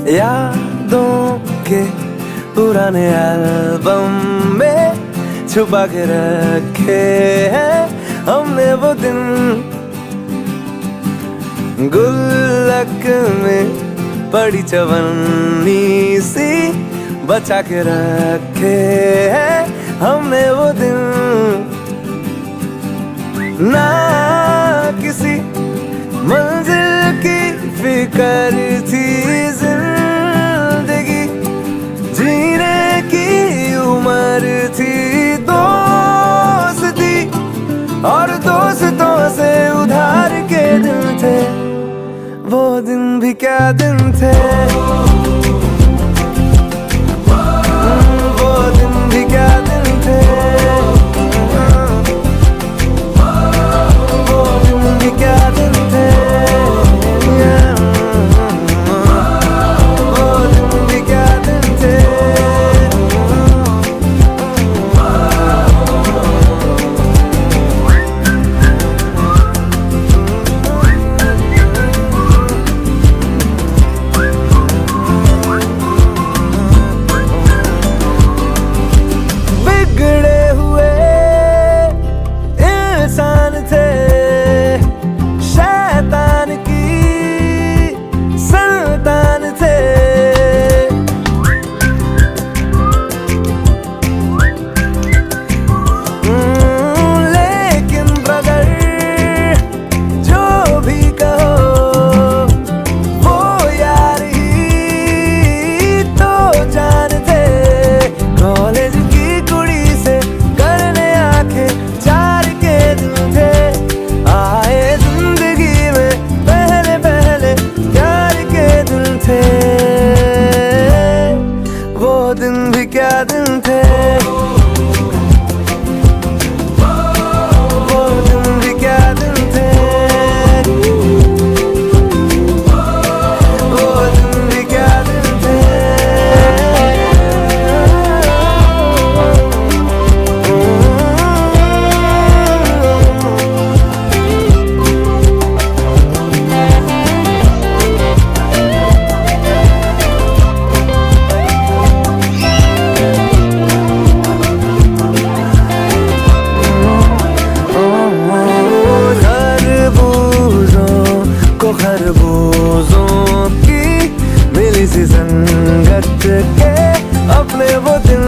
यादों के पुराने एल्बम में छुपा के रखे हैं हमने वो दिन, गुल्लक में पड़ी चवन्नी सी बचा के रखे हैं हमने वो दिन। ना किसी मंजिल की फिक्र थी, जिंदगी जीने की उम्र थी, दोस्ती और दोस्तों से उधार के दिन थे, वो दिन भी क्या दिन थे, वो दिन भी क्या दिन थे, वो दिन भी क्या दिन थे, वो दिन भी क्या दिन थे। बिगड़े हुए इंसान थे, शैतान की संतान थे, लेकिन ब्रदर जो भी कहो वो यार ही तो जान थे। कॉलेज की कुड़ी से करने आंखें चार के दिन थे, आए जिंदगी में पहले पहले प्यार के दिन थे, वो दिन भी क्या दिन थे, वो दिन भी क्या दिन थे, वो दिन भी क्या दिन थे। खरबूजों की मिली सी संगत के अपने वो दिन